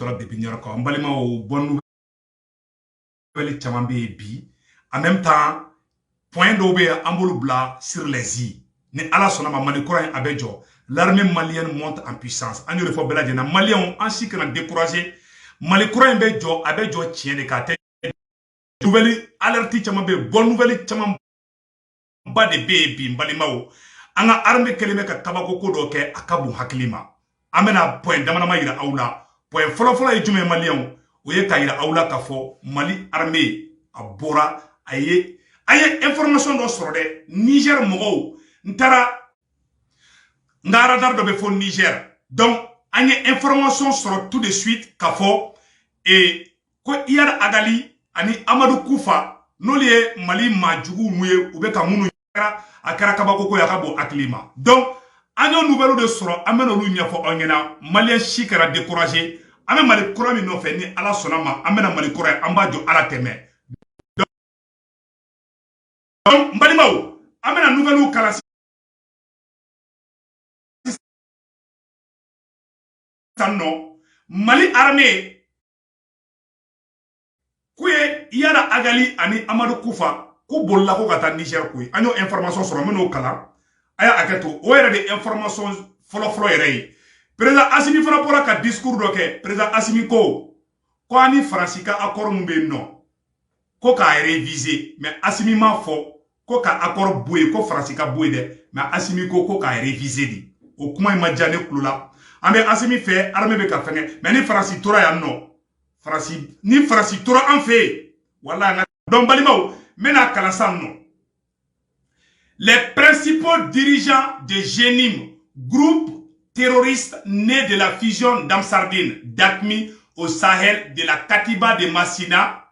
tola bébinière quoi. On balima au bon nouvelle chamambe bi. En même temps, point d'obé ambolo bla sur les îles. Ni ala sonama mali courant abejo. L'armée malienne monte en puissance. Anyo le faut bela djena. Maliens ont ainsi que découragé. Mali courant abejo tient de kate. Nouvelle alerte chamambe. Bonne nouvelle chamambe. Ba de baby mbalimao. Anga armée keleme ka kabako kodoke akabu hakilima. Amena point damanama yira aula. Point fola ejume malien. Oye ka yira aula kafo. Mali armée abora aye information do soro de Niger mogo ntara ngara dar do be fo Niger. Donc aye information soro tout de suite kafo et ko iyar agali ani Amadou Koufa no liye Mali majugu muye ube ka munu akara kabako ko yakabo aklima. Donc anyo nouvelle de soro ameno lu nyafo onyena Malien chikara découragé ame Mali kura mi no fe ni ala sonama amena Mali kura ambajo ala teme. Donc mbalimao amena nouvelle ou kala no Mali armée kuye yara agali ani Amadou Koufa ko bolla ko kata Niger kuy anyo information sur meno kala aya aketo o yere de information folo yere président Assimi fana pora ka discours do ke président Assimi ko ani francika accord mbe no ko ka réviser mais Assimi ma fo ko ka accord boye ko francika boye de mais Assimi ko ka réviser di o kuma ma jane kulula ambe Assimi fait armée be ka fenge mais ni franci tora ya no ni franci tora en fait wala donc balimao mena kalasan no les principaux dirigeants de Jenim, groupe terroriste né de la fusion d'Amsardine, d'Akmi au Sahel, de la Katiba de Massina,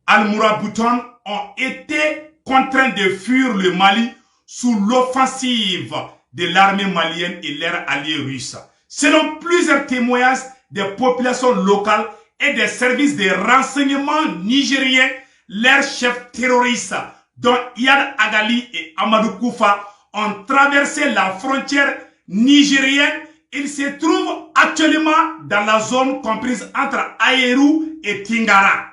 Al-Mourabouton, ont été contraints de fuir le Mali sous l'offensive de l'armée malienne et leurs alliés russes. Selon plusieurs témoignages des populations locales et des services de renseignement nigériens, leurs chefs terroristes, dont Iyad Agali et Amadou Koufa, ont traversé la frontière nigérienne. Ils se trouvent actuellement dans la zone comprise entre Ayeru et Tingara.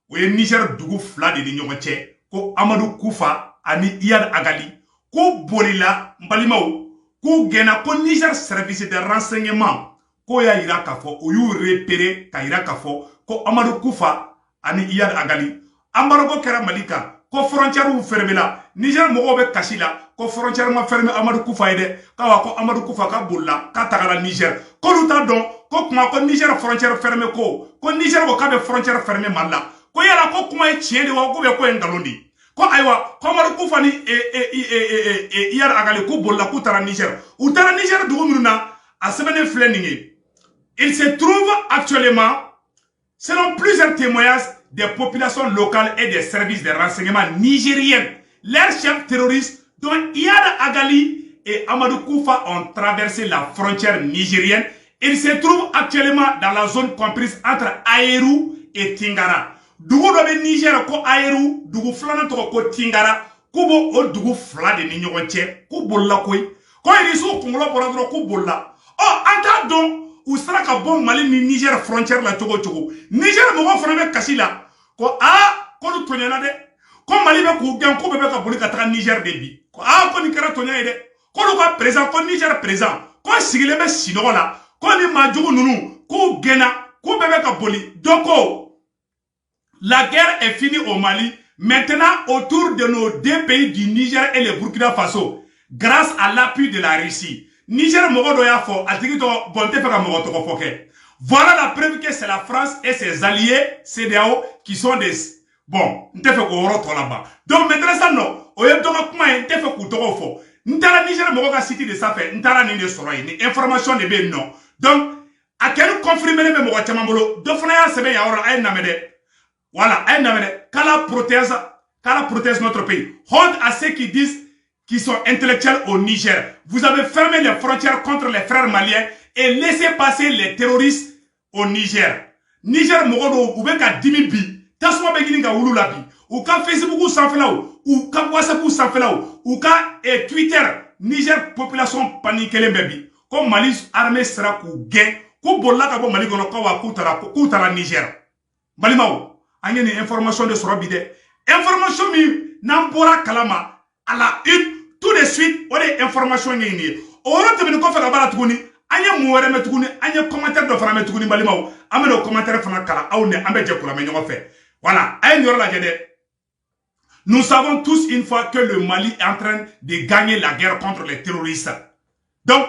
Oui, Niger Dougou Fla de Nyomoche, ko Amadou Koufa, ani Iyad Agali, ko Bolila, Mbalimao, ko Gena, ko Niger service de renseignement, ko ya ira kafo, ou yu repéré, ka ira kafo, ko Amadou Koufa, ani Iyad Agali, Ambarogo Kera Malika, ko frontière ou fermé là Niger mogo be kasi la ko frontière ma fermé Amadou Koufa ide kawa ko Amadou Koufa ka bolla ka tagala Niger ko luta don ko kuma ko Niger frontière fermé ko Niger ko ka be frontière fermé malla ko yala ko kuma e tiende wa ko be ko ngalondi ko aywa ko Amadou Koufa ni Iyad Agali ko bolla ko tara Niger ou tara Niger dugu minuna a semaine fleningi. Il se trouve actuellement, selon plusieurs témoignages des populations locales et des services de renseignement nigériens, leurs chefs terroristes, dont Iyad Agali et Amadou Koufa, ont traversé la frontière nigérienne. Ils se trouvent actuellement dans la zone comprise entre Ayeru et Tingara. Dugu dobe Niger ko Ayeru, dugu flana to ko Tingara, kubo o dugu fla de ni ñogonche, ku bolla koy. Ko irisu kungolo poradro ku bolla. Oh, anta don ou sera ka bon Mali ni Niger frontière la togo togo. Niger mo fana be kasi la ko ko lu tonyana de ko Mali be ku gen ko be ka boli ka ta Niger de bi ko ko ni kara tonya de ko lu ka présent ko Niger présent ko sigile be sinogo la ko ni majugu nunu ko gena ko be ka boli doko. La guerre est finie au Mali. Maintenant, autour de nos deux pays du Niger et le Burkina Faso, grâce à l'appui de la Russie. Niger mogo ya fo atigito bonte feka mogo toko foke. Voilà la preuve que c'est la France et ses alliés CEDEAO qui sont des bon, n'te fait ko oro to là-bas. Donc maintenant ça non, oye to kuma n'te fait ko toko fo. N'tara Niger mogo ka city de ça fait, n'tara ni de soro ni information de ben non. Donc à quel confirmer le mogo chamambolo, do fana ya sebe ya oro ay namede. Voilà, ay namede kala protège notre pays. Honte à ceux qui disent qui sont intellectuels au Niger. Vous avez fermé les frontières contre les frères maliens et laissé passer les terroristes au Niger. Niger mogodo ou beka dimi bi, tasuma begini nga wulu la bi, ou ka Facebook ou sanfela ou ka WhatsApp ou sanfela ou ka Twitter, Niger population panique les baby. Comme Mali armée sera ku gain ko bolla ka bo Mali kono ko wa kutara Niger balimaw anye ni information de soro bide information mi nambora kalama ala tout de suite o de information ni o ro tebini ko fa ka bala tuguni anye mu were metuguni anye commentaire do fana metuguni balimaw ameno commentaire fana kala aw ne ambe je kula me ñogo fe voilà ay ñor la jede. Nous savons tous une fois que le Mali est en train de gagner la guerre contre les terroristes. Donc,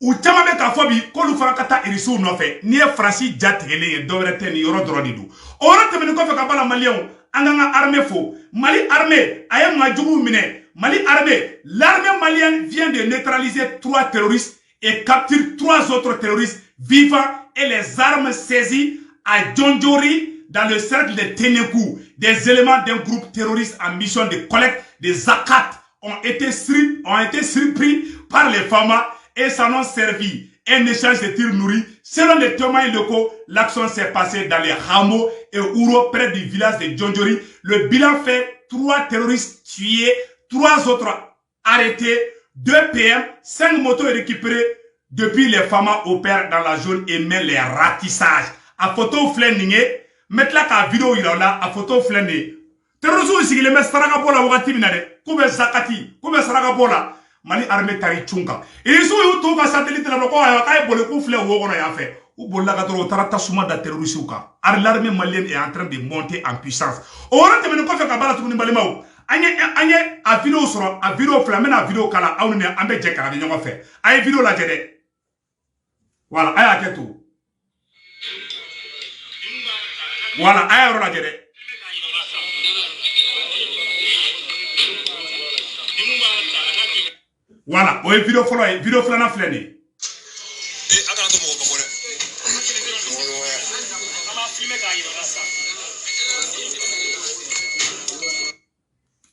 ou tamabe ka fobi ko lu fana kata irisu no fe ni e Francis jatigele e dowre ten yoro dronidu. Oro tebini ko fa ka bala malien anganga armée fo Mali armée aye majugu mine Mali armée l'armée malienne vient de neutraliser 3 terroristes et capture 3 autres terroristes vivants et les armes saisies à Djondjori dans le cercle de Ténékou. Des éléments d'un groupe terroriste en mission de collecte des zakat ont été surpris par les FAMA et s'en ont servi. Un échange de tirs nourris. Selon les témoins locaux, l'action s'est passée dans les hameaux et Ouro, près du village de Djondjori. Le bilan fait 3 terroristes tués, 3 autres arrêtés, 2 PM, 5 motos récupérées. Depuis, les FAMA opèrent dans la zone et mettent les ratissages. À photo flâningé, mettre la vidéo là, à photo flâningé. Terroristes aussi, les mecs saraka bola wakati minade, koube zakati, koube saraka bola. Mali armée tari chunka. Et ils sont tout ka satellite la loko ay bole ko flé wo kono ya fait. Ou bolla ka toro tarata suma da terroriste uka. L'armée malienne est en train de monter en puissance. Ora te men ko fe ka bala tukuni balimaw. Anye a vidéo soro, a vidéo flamena a vidéo kala awne ambe je kala nyongo fe. Ay vidéo la jede. Voilà, ay aketu. Voilà, ay ro la jede. Voilà, oui, vidéo flana flani.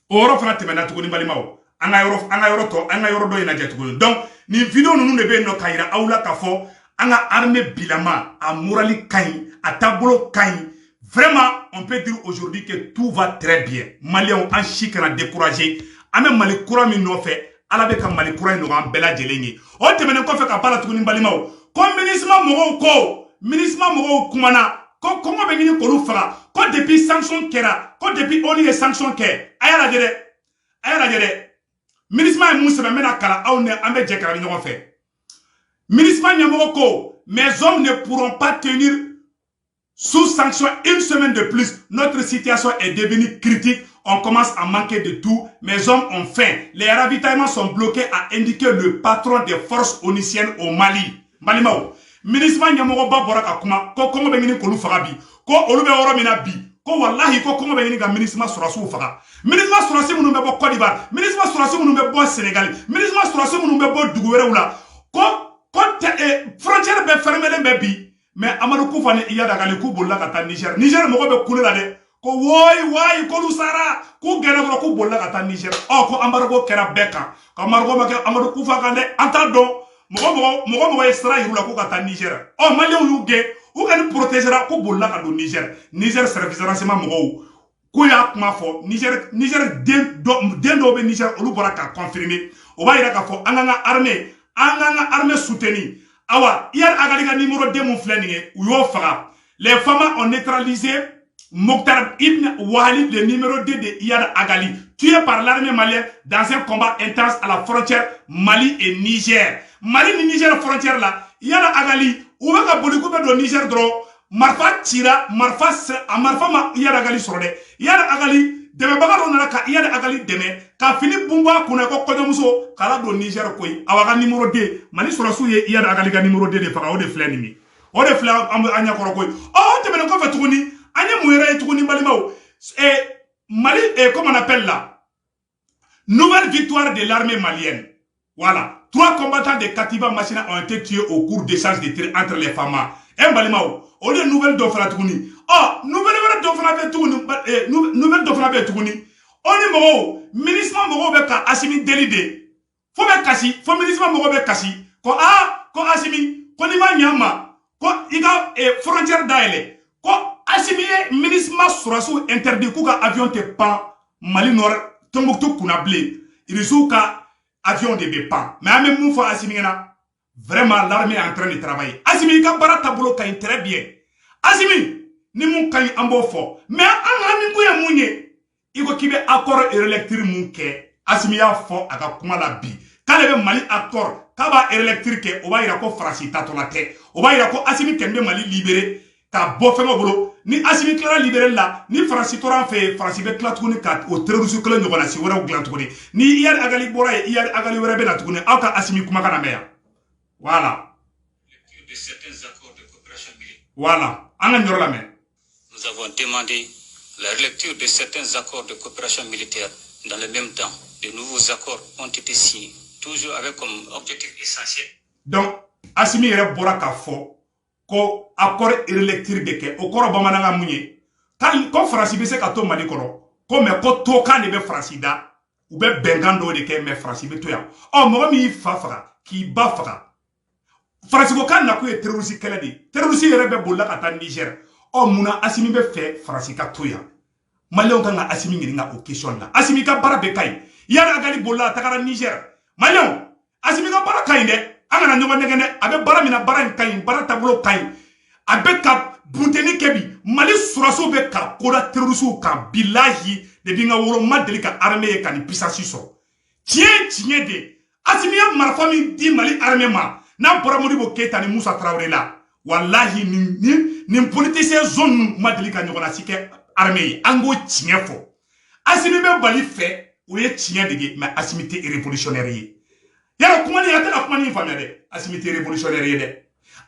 Oro fana temena tuguni balimao. Anga yoro do ina jetuguni. Donc, ni vidéo nunu ne be no kayira awla kafo anga armée bilama a morali kain, a tabolo kain. Vraiment, on peut dire aujourd'hui que tout va très bien. Maliens en chikana découragé. Ame Mali kura mi no fait. Ala be ka Mali kura no an bela jelengi. O temene ko fe ka bala tuguni balimao. Ko ministre mo kumana. Ko kongo be ngini ko lu fara. Ko depuis sanction kera, ko depuis oni e sanction ke. Ayala jere. Ministre ma musa be mena kala awne ambe je kala nyoko fe. Ministre nyamo ko, mes hommes ne pourront pas tenir sous sanction une semaine de plus. Notre situation est devenue critique. On commence à manquer de tout. Mes hommes ont faim. Les ravitaillements sont bloqués, a indiqué le patron des forces oniciennes au Mali. Malimao. Ministre Nyamoro Baboraka Kuma, ko Kongo Bengini Kolu Farabi, ko Olube Oro Minabi, ko Wallahi ko Kongo Bengini ga ministre Surasu Fara. Ministre Surasu Munumbe Bo Côte d'Ivoire, ministre Surasu Munumbe Bo Sénégal, ministre Surasu Munumbe Bo Dougouere Oula, frontière be fermé le bi, mais Amadou Koufane iya dagali ko bolla kata Niger. Niger mo be kule la de. Ko woy ko lusara ko gena ko bolla kata Niger. Oh ko ambargo kera beka. Ko ambargo make Amadou Koufa kande antado mogo extra yirula ko kata Niger. Oh malien yu ge ou kan protégera ko bolla ka do Niger. Niger service renseignement mogo ko ya kuma fo Niger den do be Niger olu bora ka confirmer. O ba ira ka fo anganga armée soutenue. Awa, hier Agaliga numéro 2 mon flannier, ou yo fara. Les femmes ont neutralisé Mokhtar Ibn Walid, le numéro 2 de Iyad Agali, tué par l'armée malienne dans un combat intense à la frontière Mali et Niger. Mali et Niger frontière là, Iyad Agali, ou va ka bolikoube do Niger dro, marfa tira, marfa ma Iyad Agali sorode. Iyad Agali, deme baga do nala ka Iyad Agali deme, ka fini bumba kuna ko kodemuso, kala do Niger koy, awaga numéro 2, mani surasu ye Iyad Agali ka numéro 2 de faka, o de flanimi. O de flan anya koro koy. Oh, te menen ko fa tuguni, anya muere tuguni balimao. Mali, comment on appelle là? Nouvelle victoire de l'armée malienne. Voilà. 3 combattants de Katiba Machina ont été tués au cours d'échanges de tirs entre les FAMA. Balimao. On est nouvelle d'Ofra Tuguni. Oh, nouvelle d'Ofra Tuguni. On est moro. Ministre moro beka Assimi Delide. Faut ministre moro beka kasi. Ko Assimi. Ko nima nyama. Ko iga frontière daele. Ko Assimi ministre Surasu interdit kuka avion te pan Mali Nord Tombouctou Kunable. Il ka avion de Bepan. Mais même mou fa Assimi na. Vraiment, l'armée est en train de travailler. Asimi, ka bara tabolo kain très bien. Asimi, ni moun kain ambo fo. Mais an ami kouye mounye. Iko kibe accord électrique moun ke. Asimi ya fo aka kuma la bi. Kale be Mali accord. Kaba électrique oba ira ko Fransi tatonate. Oba ira ko Asimi kembe Mali libéré. Ka bo fengo bolo. Ni Asimi klara libéré la. Ni Fransi toran fe Fransi be kla tukuni kat. O terrorisme kla nyogona si wera o glan tukuni. Ni iyar agali bora ye iyar agali wera be na tukuni. Aka Asimi kuma kana meya. Voilà. De certains accords de coopération militaire. Voilà. Nous avons demandé la relecture de certains accords de coopération militaire. Dans le même temps, de nouveaux accords ont été signés, toujours avec comme objectif essentiel. Donc, Asimi yere bora ka fo ko accord relecture beke o koro bamananga munye. Tal ko France be se ka to Mali koro. Ko me ko to kan be France da ou be bengando de ke me France be to ya. O mo mi fafa ki ba fafa. France ko kan na ko e terroriste kala di. Terroriste yere be bolla ka tan Niger. O muna Asimi be fe France ka to ya. Malion kan Asimi ngi nga o question la. Asimi ka bara be kay. Yara agali bolla takara Niger. Malion Asimi ka bara kay de. Angana nyoma negene abe bara mina bara kay bara tablo kay. Abe ka bunteni kebi Mali suraso be ka koda terroriste ka billahi de binga woro madeli ka armée ka ni puissance so. Tien de Asimi ya marfa mi di Mali armée ma. Na bora Modibo Keita ni Moussa Traoré la. Wallahi ni politicien zone madeli ka nyogona sike armée ango tien fo. Asimi be bali fait ou ye tien de mais Asimi te révolutionnaire yi. Yara kuma ni yata kuma ni famia de Asimi te révolutionnaire yi de.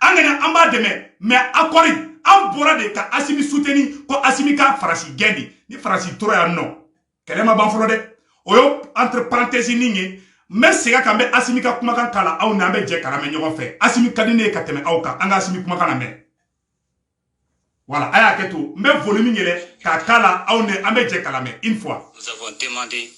Angena amba deme mais akori am bora de ka Asimi soutenir ko Asimi ka farasi gendi ni farasi toro ya non. Kelema banfolo de. Oyo entre parenthèses ninge mais c'est quand Asimi ka kuma kan kala aw na be je kala me nyogo fe Asimi kadine ka teme aw ka anga Asimi kuma kana me. Voilà, aya ketu me volume nyele ka kala aw ne ambe je kala me une fois. Nous avons demandé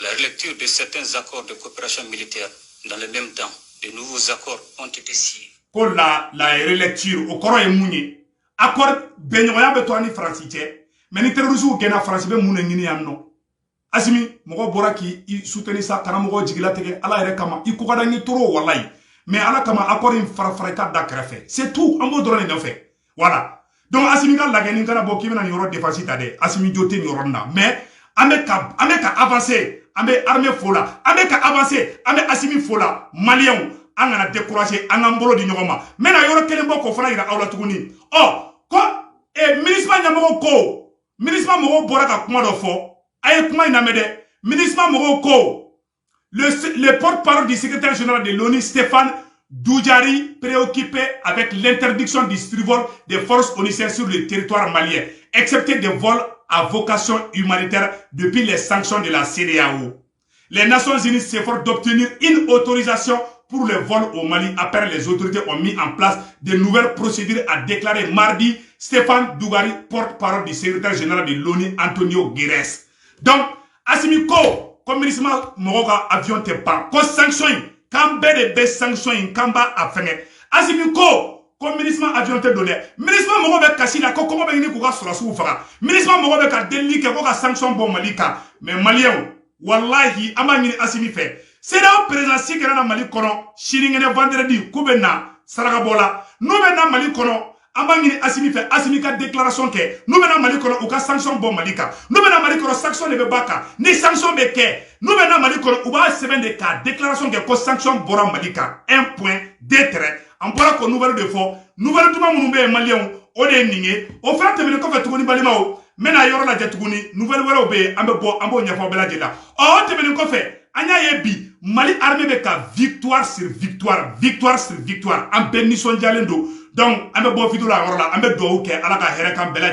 la relecture de certains accords de coopération militaire. Dans le même temps, de nouveaux accords ont été signés. Ko la relecture au koro e munyi accord benyoya be to ani francité mais ni terrorisme gena France be munne ngini yamno. Asimi mogo bora ki i soutenir ça kana mogo jigila tege ala ere kama i ko kada ni toro wallahi mais ala kama accord in farfareka da krefe c'est tout ambo drone ne fait. Voilà. Donc Asimi ka lageni kana bo ki na yoro défense tade Asimi jote ni yoronna mais ame ka avancer ame armée fola ame ka avancer ame Asimi fola malien angana décourager angambolo di nyogoma mais na yoro kelen boko fana ira awla tuguni ko ministre nyamoko ko ministre mo bora ka kuma do fo aye kuma ina mede ministre mo ko le porte-parole du secrétaire général de l'ONU Stéphane Doudjari préoccupé avec l'interdiction du survol des forces onusiennes sur le territoire malien, excepté des vols à vocation humanitaire depuis les sanctions de la CEDEAO. Les Nations Unies s'efforcent d'obtenir une autorisation pour le vol au Mali après les autorités ont mis en place de nouvelles procédures, a déclaré mardi Stéphane Doudjari, porte-parole du secrétaire général de l'ONU Antonio Guterres. Donc, Asimi ko, comme ministre Moroga avion te pas, ko sanction quand de be sanction in kamba a fenge Asimi ko comme ministre avion te donné ministre mo be kasi la ko be ni ko ga sura su faga ministre mo be ka deli ke ko ga sanction bon malika mais malien wallahi amani Asimi fait c'est là président sikera na Mali kono shiringene vendredi ko be na saraga bola no be na Mali kono amani Asimi fait Asimi ka déclaration ke no be na Mali kono o ka sanction bon malika no be na Mali kono sanction ne be baka ni sanction be ke nous venons Mali kono uba semaine de cas déclaration que sanction bora Malika 1 point 2 traits en bora ko nouvelle de fo nouvelle duma munumbe malien o de ninge o frate me ko fatuguni balimao mena yoro la jatuguni nouvelle wero be ambo nyafo bela jeda o te me ko fe anya ye bi Mali armée be ka victoire sur victoire en bénisson jalendo donc ambe bo fidula yoro la ambe do ke ala ka here kan bela